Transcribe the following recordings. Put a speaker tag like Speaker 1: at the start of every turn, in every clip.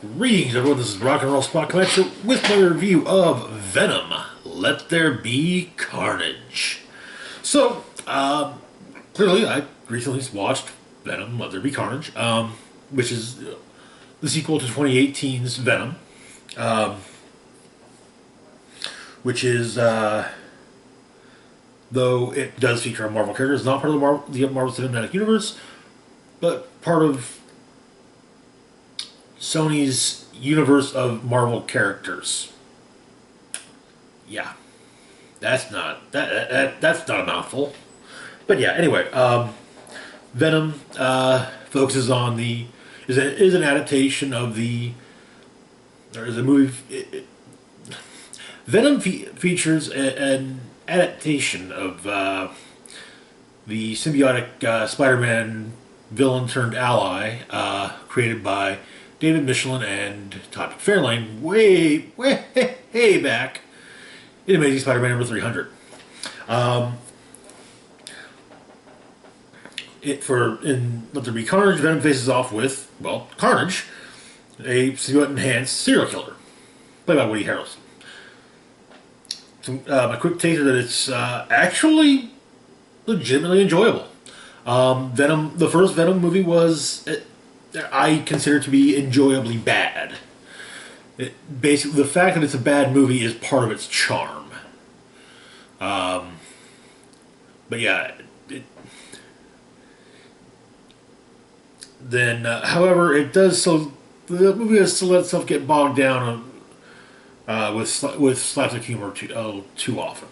Speaker 1: Greetings, everyone. This is Rock and Roll Spot Collection with my review of Venom. Let There Be Carnage. So, clearly, I recently watched Venom. Let There Be Carnage, which is the sequel to 2018's Venom, which is, though it does feature a Marvel character, it's not part of the Marvel Cinematic Universe, but part of Sony's universe of Marvel characters. Yeah, that's not a mouthful. But yeah, anyway, Venom focuses on the is an adaptation of the there is a movie. Venom features an adaptation of the symbiotic Spider-Man villain turned ally, created by David Michelin and Todd McFarlane way back in Amazing Spider-Man number 300. In Let There Be Carnage, Venom faces off with, well, Carnage, a symbiote-enhanced serial killer, played by Woody Harrelson. So, my quick take is that it's actually legitimately enjoyable. Venom, the first Venom movie was, I consider to be enjoyably bad. Basically, the fact that it's a bad movie is part of its charm. But yeah, however, it does so. The movie has to let itself get bogged down with slapstick humor too often.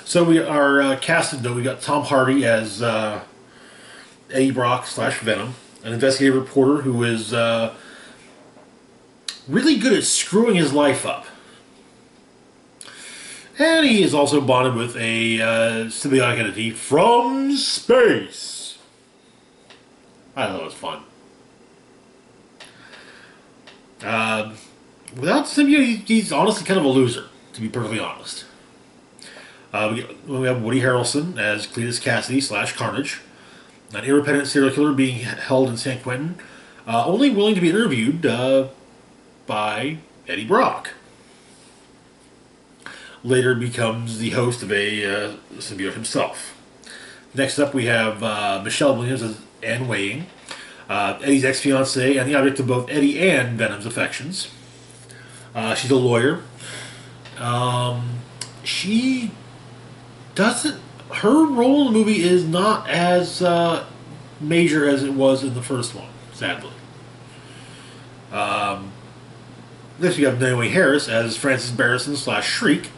Speaker 1: So we are casted though. We got Tom Hardy as Eddie Brock / Venom, an investigative reporter who is really good at screwing his life up. And he is also bonded with a symbiotic entity from space. I thought it was fun. Without symbiote, he's honestly kind of a loser, to be perfectly honest. We have Woody Harrelson as Cletus Cassidy / Carnage, an independent serial killer being held in San Quentin, only willing to be interviewed by Eddie Brock. Later becomes the host of a symbiote himself. Next up, we have Michelle Williams as Anne Weying, Eddie's ex-fiancée and the object of both Eddie and Venom's affections. She's a lawyer. She doesn't. Her role in the movie is not as major as it was in the first one, sadly. Next, we have Naomi Harris as Frances Barrison / Shriek,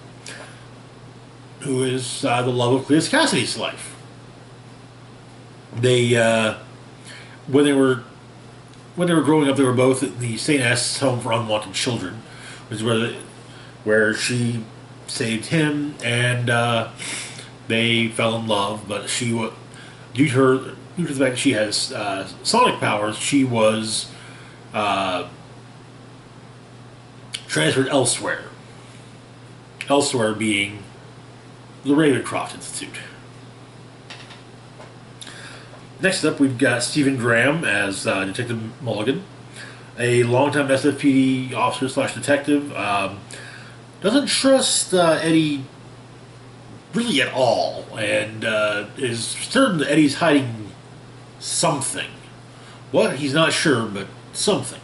Speaker 1: who is the love of Cletus Cassidy's life. They when they were growing up, they were both at the St. Anne's Home for Unwanted Children, which is where she saved him, and they fell in love. But due to the fact that she has sonic powers, she was transferred elsewhere. Elsewhere being the Ravencroft Institute. Next up, we've got Stephen Graham as Detective Mulligan, a longtime SFPD officer / detective. Doesn't trust Eddie really at all, and is certain that Eddie's hiding something. What? He's not sure, but something.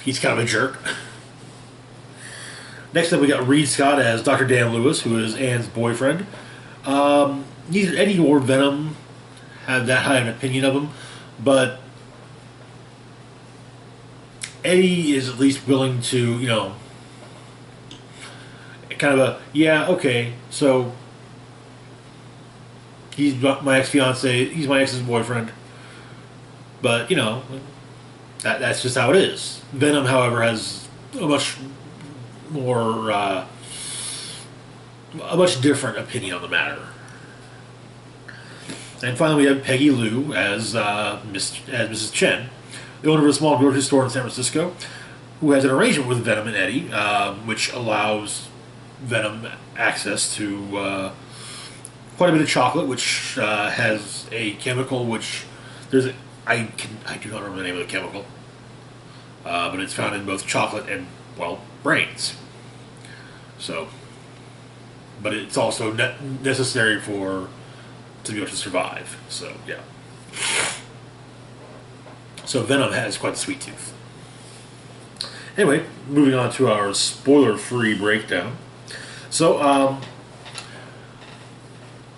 Speaker 1: He's kind of a jerk. Next up, we got Reed Scott as Dr. Dan Lewis, who is Anne's boyfriend. Neither Eddie or Venom had that high an opinion of him, but Eddie is at least willing to, kind of yeah, okay, so he's my ex-fiance, he's my ex's boyfriend, but, that's just how it is. Venom, however, has a much more, a much different opinion on the matter. And finally, we have Peggy Lou as Mrs. Chen, the owner of a small grocery store in San Francisco, who has an arrangement with Venom and Eddie, which allows Venom access to quite a bit of chocolate, which has a chemical which there's a, I do not remember the name of the chemical, but it's found in both chocolate and, well, brains. So, but it's also necessary for to be able to survive. So yeah. So Venom has quite a sweet tooth. Anyway, moving on to our spoiler-free breakdown. So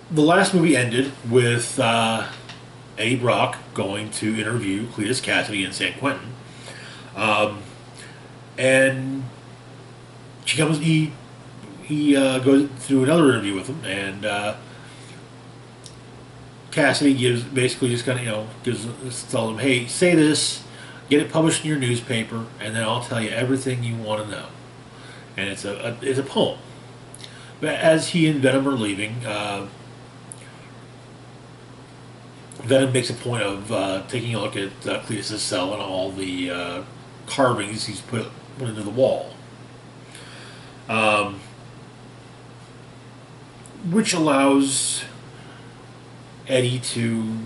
Speaker 1: the last movie ended with Eddie Brock going to interview Cletus Cassidy in San Quentin, and she comes. He goes through another interview with him, and Cassidy gives basically just kind of tells him, hey, say this, get it published in your newspaper, and then I'll tell you everything you want to know. And it's a poem. But as he and Venom are leaving, Venom makes a point of taking a look at Cletus' cell and all the carvings he's put into the wall. Which allows Eddie to,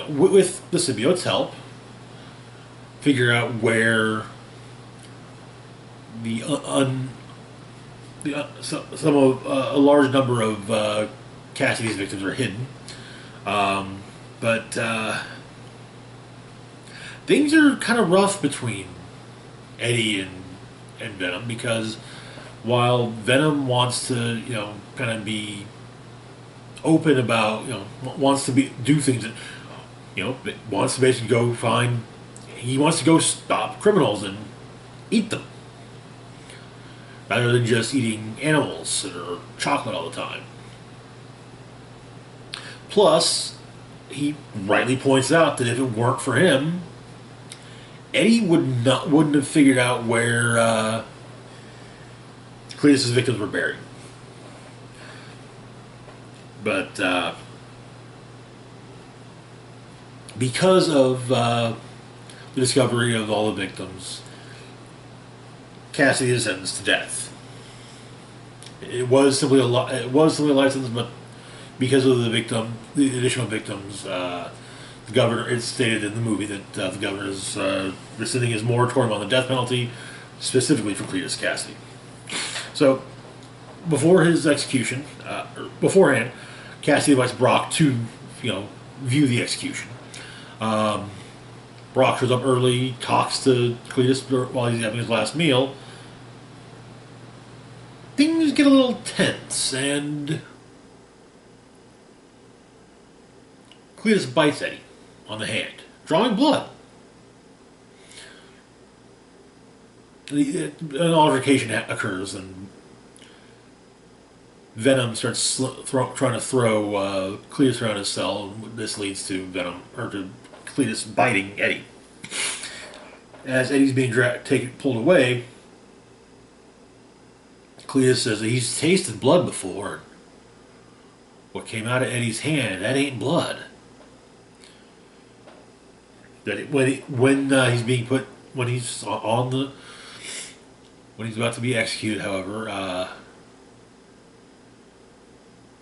Speaker 1: with the symbiote's help, figure out where the some of a large number of Cassidy's victims are hidden. But things are kind of rough between Eddie and Venom, because while Venom wants to, kind of be open about, wants to do things that, wants to basically go find, he wants to go stop criminals and eat them, rather than just eating animals or chocolate all the time. Plus, he rightly points out that if it weren't for him, Eddie wouldn't have figured out where Cletus' victims were buried. But because of the discovery of all the victims, Cassidy is sentenced to death. It was simply a life sentence, but because of the additional victims, the governor, it's stated in the movie that the governor is rescinding his moratorium on the death penalty, specifically for Cletus Cassidy. So, before his execution, beforehand, Cassidy invites Brock to, view the execution. Brock shows up early, talks to Cletus while he's having his last meal. Things get a little tense, and Cletus bites Eddie on the hand, drawing blood. An altercation occurs, and Venom starts trying to throw Cletus around his cell. This leads to to Cletus biting Eddie. As Eddie's being pulled away, Cletus says that he's tasted blood before. What came out of Eddie's hand, that ain't blood. When he's about to be executed, however,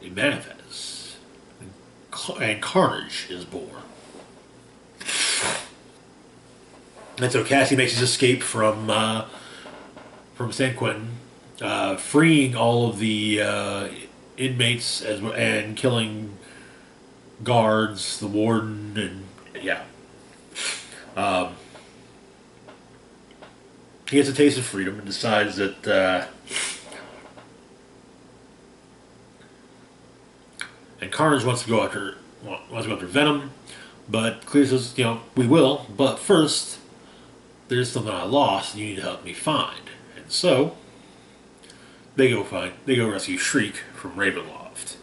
Speaker 1: it manifests, and carnage is born. And so Cassie makes his escape from San Quentin, freeing all of the inmates and killing guards, the warden, and yeah. He gets a taste of freedom and decides that and Carnage wants to go after Venom, but Cletus says, we will, but first there's something I lost and you need to help me find. And so they go rescue Shriek from Ravenloft.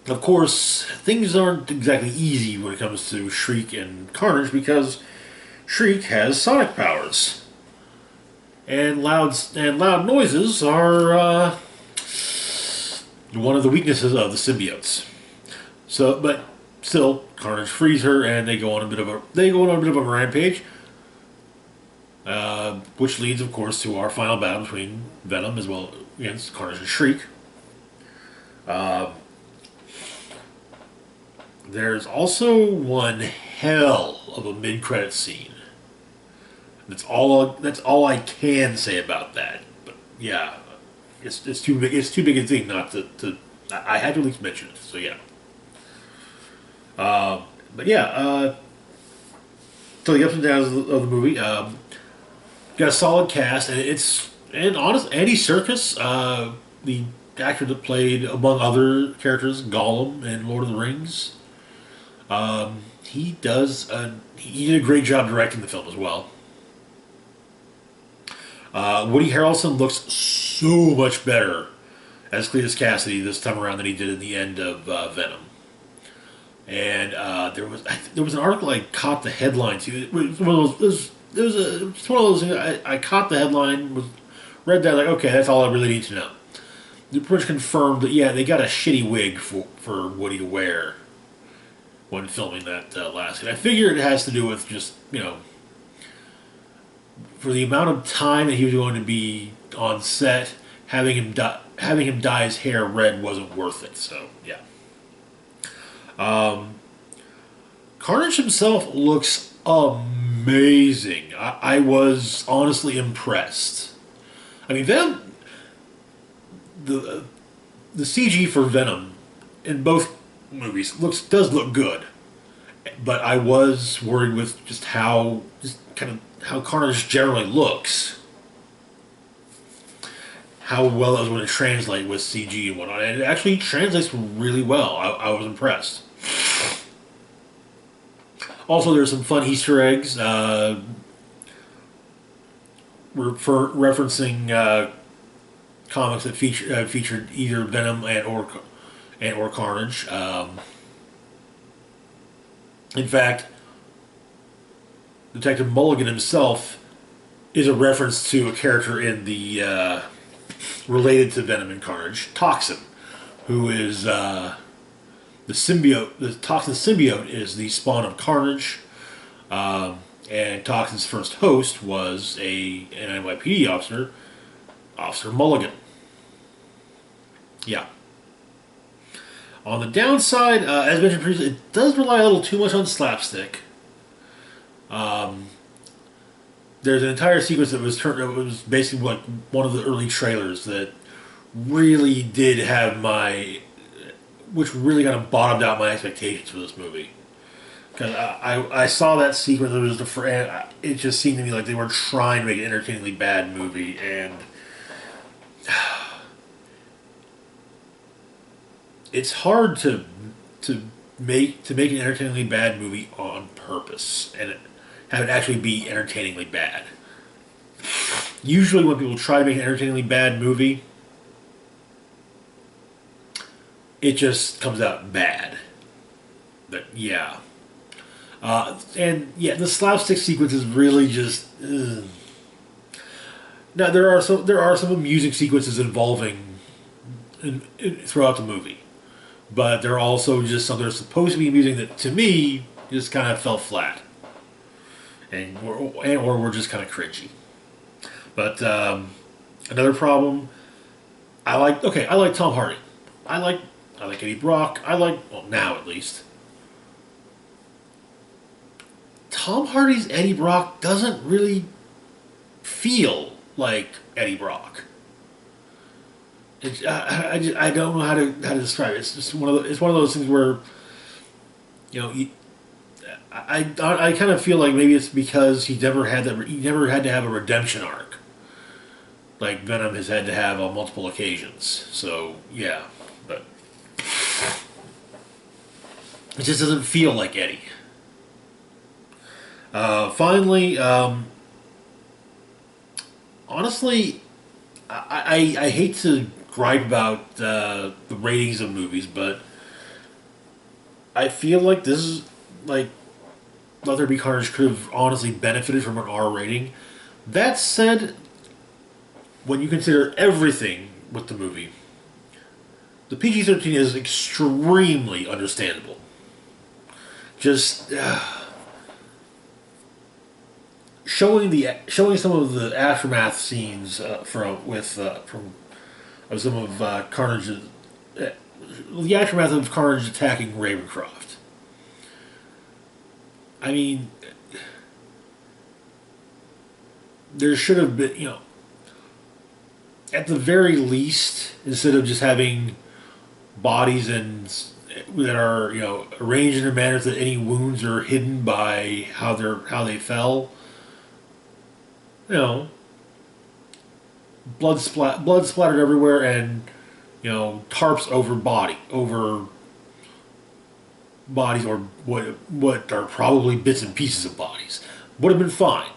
Speaker 1: Of course, things aren't exactly easy when it comes to Shriek and Carnage, because Shriek has sonic powers, and loud noises are one of the weaknesses of the symbiotes. So, but still, Carnage frees her, and they go on a bit of a rampage, which leads, of course, to our final battle between Venom as well against Carnage and Shriek. There's also one hell of a mid-credit scene. That's all I can say about that. But yeah, it's too big. It's too big a thing not to. I had to at least mention it. So yeah. But yeah. So the ups and downs of the movie. Got a solid cast, and honest Andy Serkis, the actor that played among other characters Gollum in Lord of the Rings. He did a great job directing the film as well. Woody Harrelson looks so much better as Cletus Cassidy this time around than he did in the end of Venom. And there was an article I caught the headline to. It was one of those. It's one of those things. I caught the headline, read that like, okay, that's all I really need to know. They pretty much confirmed that yeah, they got a shitty wig for Woody to wear when filming that last scene. I figure it has to do with just for the amount of time that he was going to be on set, having him dye his hair red wasn't worth it. So yeah. Carnage himself looks amazing. I was honestly impressed. I mean, Venom, the CG for Venom in both movies does look good, but I was worried with just how Carnage generally looks, how well that was going to translate with CG and whatnot, and it actually translates really well. I was impressed. Also, there's some fun Easter eggs referencing comics that featured either Venom or Carnage. In fact, Detective Mulligan himself is a reference to a character in the related to Venom and Carnage, Toxin, who is the symbiote. The Toxin symbiote is the spawn of Carnage, and Toxin's first host was an NYPD officer, Officer Mulligan. Yeah. On the downside, as mentioned previously, it does rely a little too much on slapstick. There's an entire sequence that was basically like one of the early trailers that really did have which really kind of bottomed out my expectations for this movie. Because I saw that sequence, it just seemed to me like they were trying to make an entertainingly bad movie, and it's hard to make an entertainingly bad movie on purpose and have it actually be entertainingly bad. Usually, when people try to make an entertainingly bad movie, it just comes out bad. But yeah, and yeah, the slapstick sequence is really just. Now there are some amusing sequences involving throughout the movie, but they're also just something that's supposed to be amusing that to me just kind of fell flat, or were just kind of cringy. But another problem, I like Tom Hardy, I like Eddie Brock, well now at least. Tom Hardy's Eddie Brock doesn't really feel like Eddie Brock. I don't know how to describe it. It's just one of those things where, I kind of feel like maybe it's because he never had to have a redemption arc, like Venom has had to have on multiple occasions. So yeah, but it just doesn't feel like Eddie. Finally, honestly, I hate to gripe about the ratings of movies, but I feel like this is like Let There Be Carnage could have honestly benefited from an R rating. That said, when you consider everything with the movie, the PG-13 is extremely understandable. Just showing some of the aftermath scenes from some of Carnage's the aftermath of Carnage attacking Ravencroft. I mean, there should have been, at the very least, instead of just having bodies that are arranged in a manner that any wounds are hidden by how they fell. Blood splattered everywhere, and tarps over bodies, or what are probably bits and pieces of bodies, would have been fine.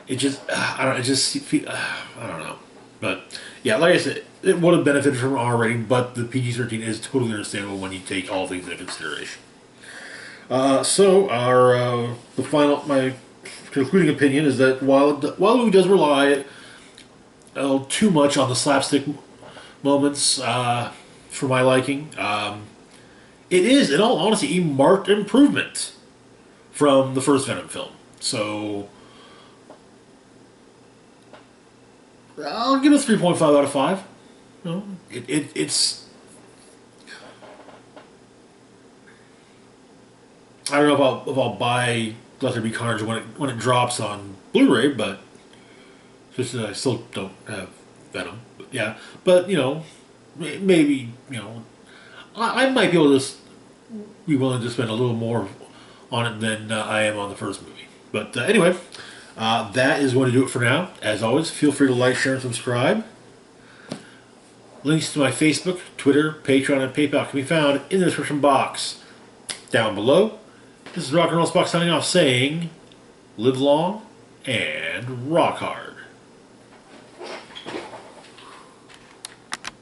Speaker 1: It just I don't. It just I don't know. But yeah, like I said, it would have benefited from R rating, but the PG-13 is totally understandable when you take all things into consideration. So my concluding opinion is that while the movie does rely too much on the slapstick moments for my liking, it is, in all honesty, a marked improvement from the first Venom film. So I'll give it a 3.5 out of 5. It's. I don't know if I'll buy There Be Carnage when it drops on Blu-ray, but just I still don't have Venom. But yeah, but maybe I might be able to be willing to spend a little more on it than I am on the first movie. But anyway. That is going to do it for now. As always, feel free to like, share, and subscribe. Links to my Facebook, Twitter, Patreon, and PayPal can be found in the description box down below. This is Rock and Roll Spock signing off saying, live long and rock hard.